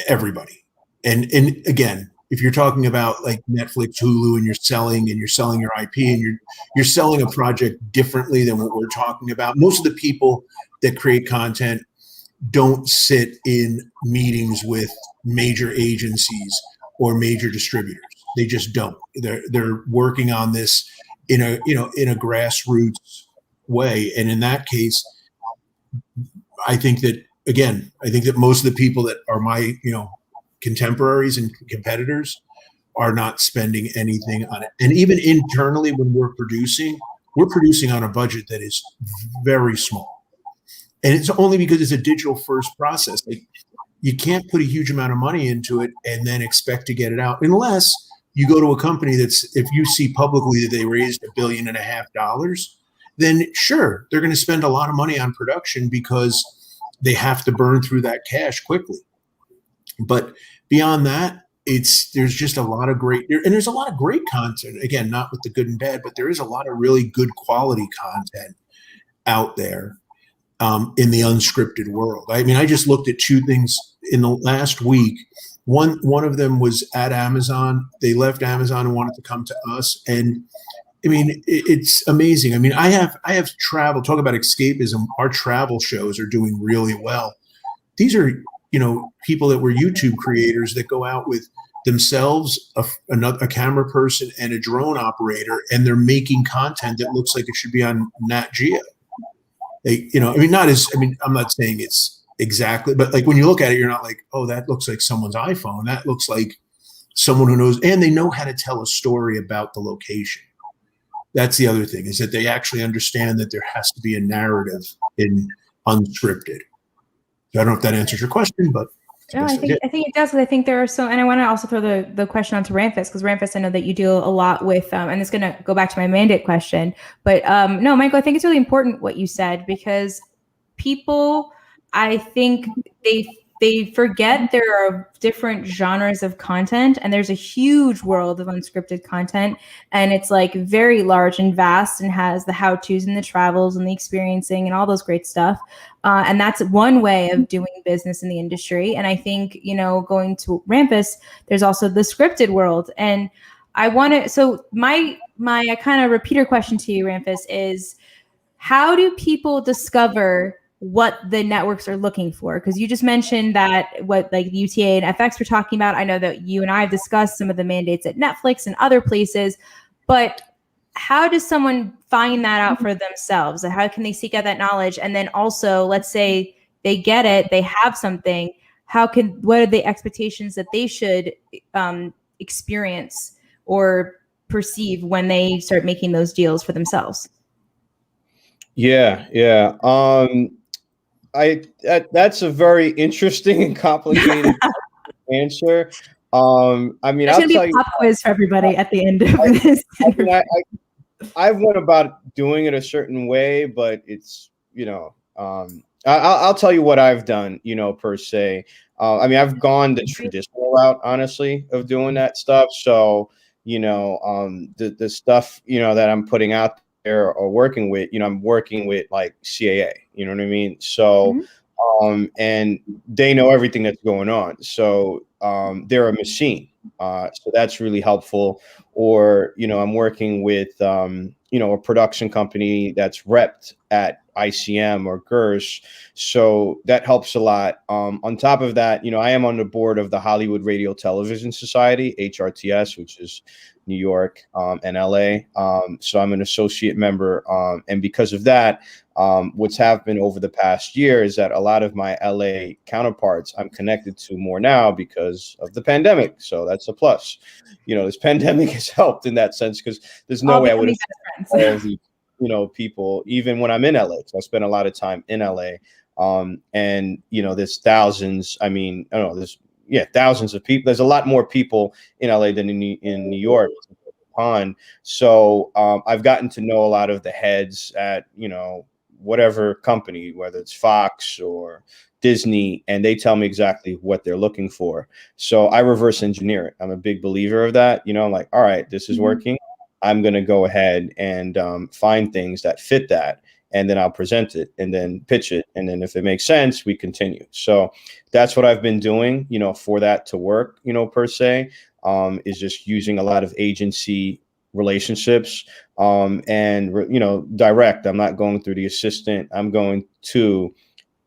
everybody. And again, if you're talking about like Netflix, Hulu, and you're selling your IP and you're selling a project differently than what we're talking about. Most of the people that create content don't sit in meetings with major agencies or major distributors. They just don't. They're working on this in a grassroots way. And in that case, I think that most of the people that are my, contemporaries and competitors are not spending anything on it. And even internally, when we're producing on a budget that is very small. And it's only because it's a digital first process. Like, you can't put a huge amount of money into it and then expect to get it out, unless you go to a company if you see publicly that they raised $1.5 billion, then sure, they're going to spend a lot of money on production because they have to burn through that cash quickly. But beyond that, there's just a lot of great, and there's a lot of great content. Again, not with the good and bad, but there is a lot of really good quality content out there in the unscripted world. I mean, I just looked at two things in the last week. One of them was at Amazon. They left Amazon and wanted to come to us, and I mean, it's amazing. I mean, I have traveled. Talk about escapism. Our travel shows are doing really well. These are, people that were YouTube creators that go out with themselves, a camera person and a drone operator, and they're making content that looks like it should be on Nat Geo. I'm not saying it's exactly, but like when you look at it, you're not like, oh, that looks like someone's iPhone. That looks like someone who knows, and they know how to tell a story about the location. That's the other thing, is that they actually understand that there has to be a narrative in unscripted. So I don't know if that answers your question, but no, I think it does. I think there are and I want to also throw the question onto Ramfis, because Ramfis, I know that you deal a lot with, and it's going to go back to my mandate question, but no, Michael, I think it's really important what you said, because people, I think they forget there are different genres of content, and there's a huge world of unscripted content, and it's like very large and vast and has the how-tos and the travels and the experiencing and all those great stuff. And that's one way of doing business in the industry. And I think, going to Ramfis, there's also the scripted world. And I want to, so my kind of repeater question to you, Ramfis, is how do people discover what the networks are looking for? Because you just mentioned that what like the UTA and FX were talking about. I know that you and I have discussed some of the mandates at Netflix and other places, but how does someone find that out for themselves? And how can they seek out that knowledge? And then also, let's say they get it, they have something. what are the expectations that they should experience or perceive when they start making those deals for themselves? Yeah. That's a very interesting and complicated answer. I mean, There's I'll gonna be tell a you, pop quiz for everybody at the end of this. I mean, I've went about doing it a certain way, but it's, I'll tell you what I've done, per se. I mean, I've gone the traditional route, honestly, of doing that stuff. So, the stuff, that I'm putting out there or working with, I'm working with like CAA, you know what I mean? So, and they know everything that's going on. So, they're a machine. So that's really helpful. Or, I'm working with, a production company that's repped at ICM or GERS. So that helps a lot. On top of that, I am on the board of the Hollywood Radio Television Society, HRTS, which is New York and LA. So I'm an associate member. And because of that, what's happened over the past year is that a lot of my LA counterparts I'm connected to more now because of the pandemic. So that's a plus. This pandemic has helped in that sense, because there's no way I would have all of these, people, even when I'm in LA. So I spend a lot of time in LA. And there's thousands. I mean, I don't know, thousands of people. There's a lot more people in LA than in New York. So I've gotten to know a lot of the heads at, whatever company, whether it's Fox or Disney, and they tell me exactly what they're looking for. So I reverse engineer it. I'm a big believer of that. I'm like, all right, this is working. I'm going to go ahead and find things that fit that. And then I'll present it and then pitch it. And then if it makes sense, we continue. So that's what I've been doing, for that to work, per se, is just using a lot of agency relationships and, direct. I'm not going through the assistant. I'm going to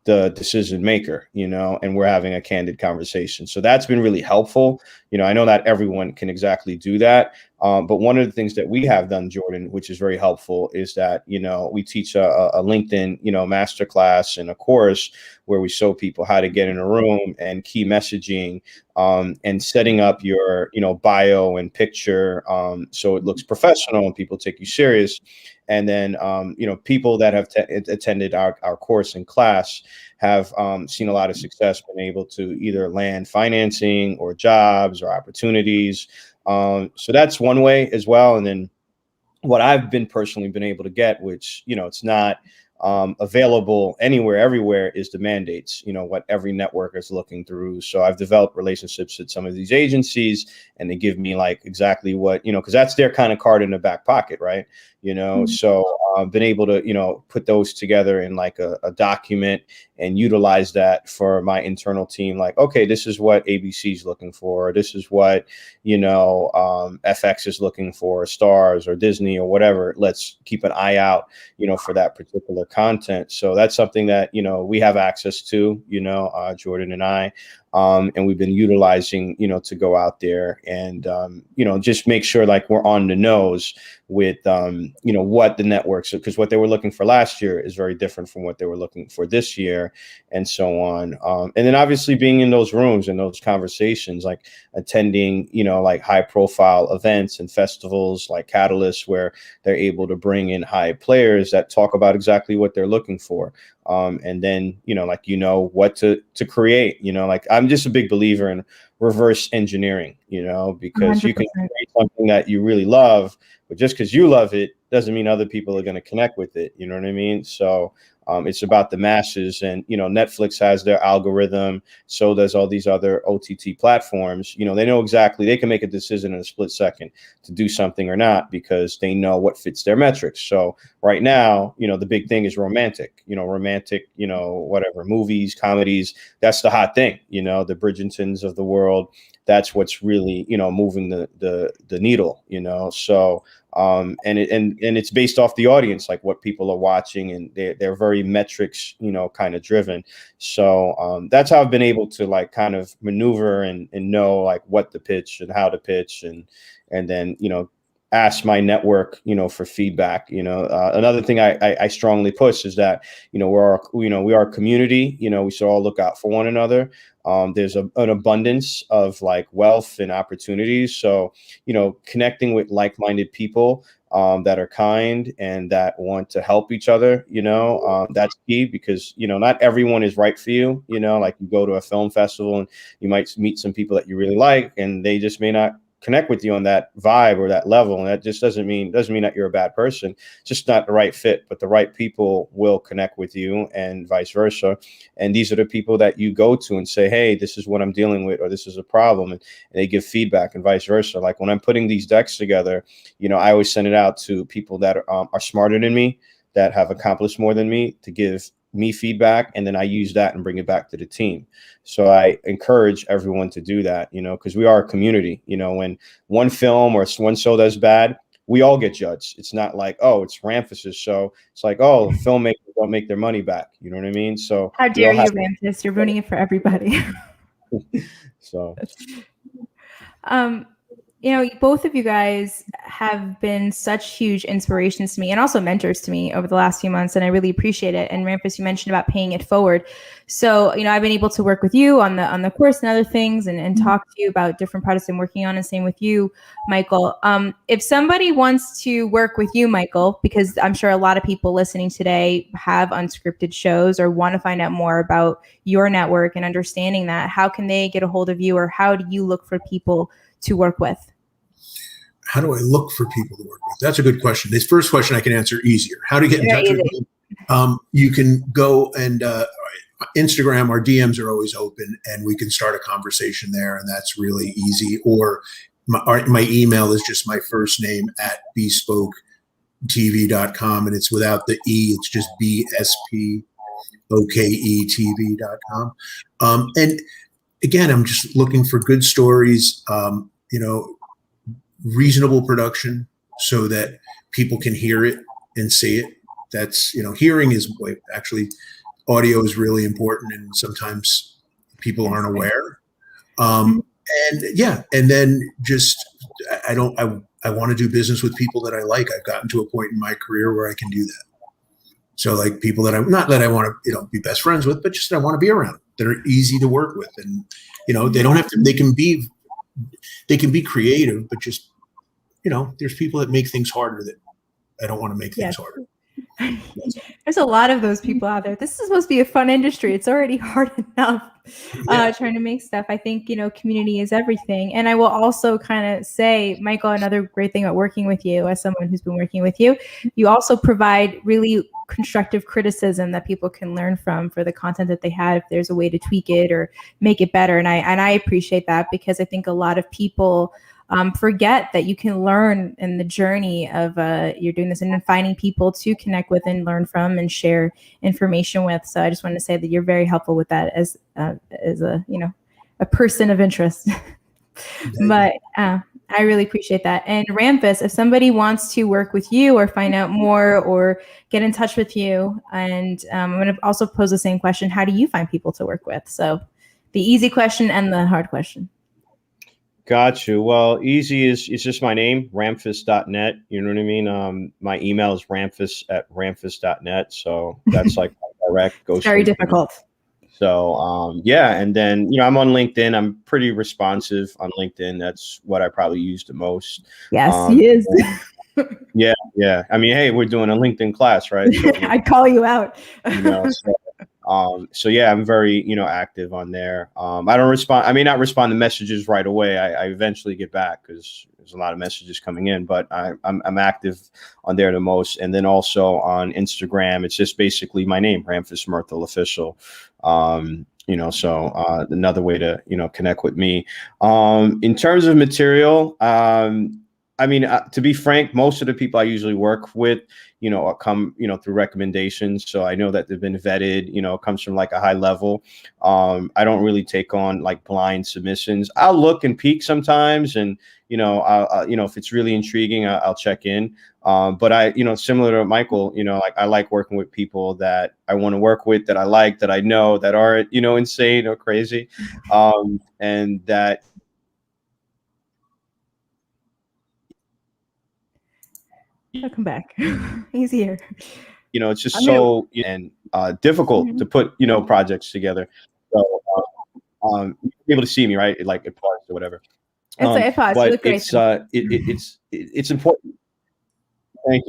the decision maker, and we're having a candid conversation. So that's been really helpful. I know not everyone can exactly do that. But one of the things that we have done, Jordan, which is very helpful, is that, we teach a LinkedIn, masterclass and a course where we show people how to get in a room and key messaging and setting up your, bio and picture so it looks professional and people take you serious. And then, people that have attended our course in class have seen a lot of success, been able to either land financing or jobs or opportunities. So that's one way as well. And then what I've been personally been able to get, which, it's not available anywhere, everywhere, is the mandates, what every network is looking through. So I've developed relationships with some of these agencies, and they give me like exactly what, because that's their kind of card in the back pocket, right? So I've been able to, put those together in like a document and utilize that for my internal team. Like, okay, this is what ABC is looking for. This is what, FX is looking for, Stars or Disney or whatever. Let's keep an eye out, for that particular content. So that's something that, we have access to, Jordan and I. And we've been utilizing, to go out there and, just make sure like we're on the nose with, what the networks, because what they were looking for last year is very different from what they were looking for this year, and so on. And then obviously being in those rooms and those conversations, like attending, like high profile events and festivals like Catalyst, where they're able to bring in high players that talk about exactly what they're looking for. And then, what to create, like I'm just a big believer in reverse engineering, because 100%. You can create something that you really love, but just because you love it doesn't mean other people are going to connect with it. You know what I mean? So it's about the masses, and, Netflix has their algorithm. So does all these other OTT platforms. They know exactly, they can make a decision in a split second to do something or not, because they know what fits their metrics. So right now, the big thing is romantic, whatever, movies, comedies, that's the hot thing, the Bridgertons of the world. That's what's really, moving the needle, so and it's based off the audience, like what people are watching, and they're very metrics, kind of driven. So that's how I've been able to like kind of maneuver and know like what to pitch and how to pitch, and then, ask my network, for feedback. Another thing I strongly push is that, we are a community, we should all look out for one another. there's an abundance of like wealth and opportunities. So, connecting with like-minded people that are kind and that want to help each other, that's key, because, not everyone is right for you. Like you go to a film festival and you might meet some people that you really like, and they just may not connect with you on that vibe or that level. And that just doesn't mean that you're a bad person. It's just not the right fit, but the right people will connect with you and vice versa. And these are the people that you go to and say, hey, this is what I'm dealing with, or this is a problem. And they give feedback and vice versa. Like when I'm putting these decks together, I always send it out to people that are smarter than me, that have accomplished more than me, to give me feedback, and then I use that and bring it back to the team. So I encourage everyone to do that, because we are a community. When one film or one show does bad, we all get judged. It's not like, oh, it's Ramfis's show. It's like, oh, filmmakers don't make their money back. You know what I mean? So how dare you, Ramfis? You're ruining it for everybody. So, both of you guys have been such huge inspirations to me and also mentors to me over the last few months, and I really appreciate it. And Ramfis, you mentioned about paying it forward. So, I've been able to work with you on the course and other things, and talk to you about different projects I'm working on, and same with you, Michael. If somebody wants to work with you, Michael, because I'm sure a lot of people listening today have unscripted shows or want to find out more about your network and understanding that, how can they get a hold of you, or how do you look for people to work with? How do I look for people to work with? That's a good question. This first question I can answer easier. How to get in touch with me? You can go and Instagram. Our DMs are always open, and we can start a conversation there, and that's really easy. Or my email is just my first name at bespoketv.com, and it's without the E. It's just bspoketv.com. And again, I'm just looking for good stories. Reasonable production so that people can hear it and see it. That's, hearing is actually, audio is really important, and sometimes people aren't aware. And then just, I want to do business with people that I like. I've gotten to a point in my career where I can do that. So like people that not that I want to, be best friends with, but just that I want to be around, that are easy to work with. And, they don't have to, they can be creative, but just, there's people that make things harder that I don't want to make things harder. There's a lot of those people out there. This is supposed to be a fun industry. It's already hard enough trying to make stuff. I think, community is everything. And I will also kind of say, Michael, another great thing about working with you, as someone who's been working with you, you also provide really constructive criticism that people can learn from for the content that they have, if there's a way to tweak it or make it better. And I appreciate that, because I think a lot of people forget that you can learn in the journey of you're doing this, and then finding people to connect with and learn from and share information with. So I just wanted to say that you're very helpful with that as a person of interest. But I really appreciate that. And Ramfis, if somebody wants to work with you or find out more or get in touch with you, and I'm going to also pose the same question: how do you find people to work with? So the easy question and the hard question. Got you. Well, easy is, it's just my name, ramfis.net. You know what I mean? My email is ramfis@ramfis.net. So that's like direct. Very difficult. So, and then, I'm on LinkedIn. I'm pretty responsive on LinkedIn. That's what I probably use the most. Yes, he is. Yeah. I mean, hey, we're doing a LinkedIn class, right? So, I'd call you out. So yeah, I'm very, active on there. I don't respond. I may not respond to messages right away. I eventually get back because there's a lot of messages coming in, but I'm active on there the most. And then also on Instagram, it's just basically my name, Ramfis Myrthil Official. So another way to, connect with me. In terms of material, to be frank, most of the people I usually work with, come, through recommendations. So I know that they've been vetted, it comes from like a high level. I don't really take on like blind submissions. I'll look and peek sometimes, and, if it's really intriguing, I'll check in. But I, similar to Michael, I like working with people that I want to work with, that I like, that I know, that aren't, insane or crazy. And that, welcome back. He's here. It's just so difficult to put, projects together. So you'll be able to see me, right? It paused or whatever. It paused. You But look great. it's important.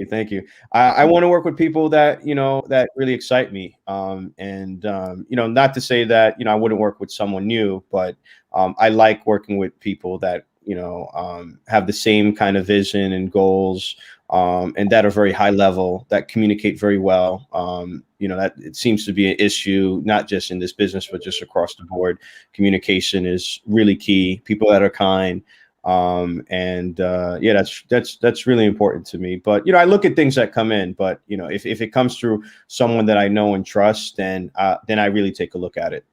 Thank you. I want to work with people that that really excite me. Not to say that I wouldn't work with someone new, but I like working with people that have the same kind of vision and goals, and that are very high level, that communicate very well. That it seems to be an issue not just in this business but just across the board. Communication is really key. People that are kind. That's really important to me. But I look at things that come in, but if it comes through someone that I know and trust, then I really take a look at it.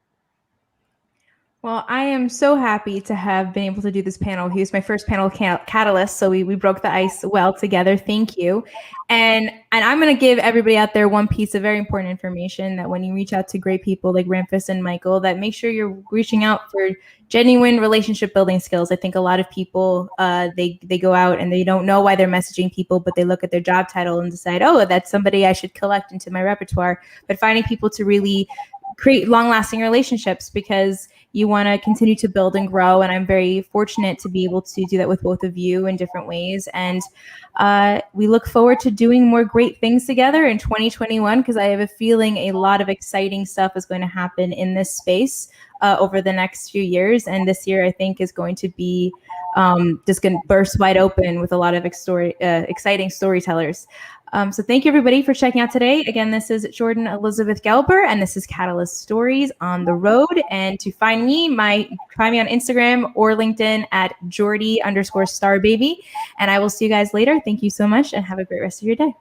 Well, I am so happy to have been able to do this panel. He was my first panel catalyst, so we broke the ice well together. Thank you. And I'm going to give everybody out there one piece of very important information, that when you reach out to great people like Ramfis and Michael, that make sure you're reaching out for genuine relationship building skills. I think a lot of people, they go out and they don't know why they're messaging people, but they look at their job title and decide, oh, that's somebody I should collect into my repertoire. But finding people to really create long-lasting relationships, because you want to continue to build and grow. And I'm very fortunate to be able to do that with both of you in different ways. And we look forward to doing more great things together in 2021, because I have a feeling a lot of exciting stuff is going to happen in this space over the next few years. And this year, I think, is going to be just going to burst wide open with a lot of exciting storytellers. So thank you, everybody, for checking out today. Again, this is Jordan Elizabeth Gelber, and this is Catalyst Stories on the Road. And to find me, find me on Instagram or LinkedIn at Jordy_Starbaby. And I will see you guys later. Thank you so much, and have a great rest of your day.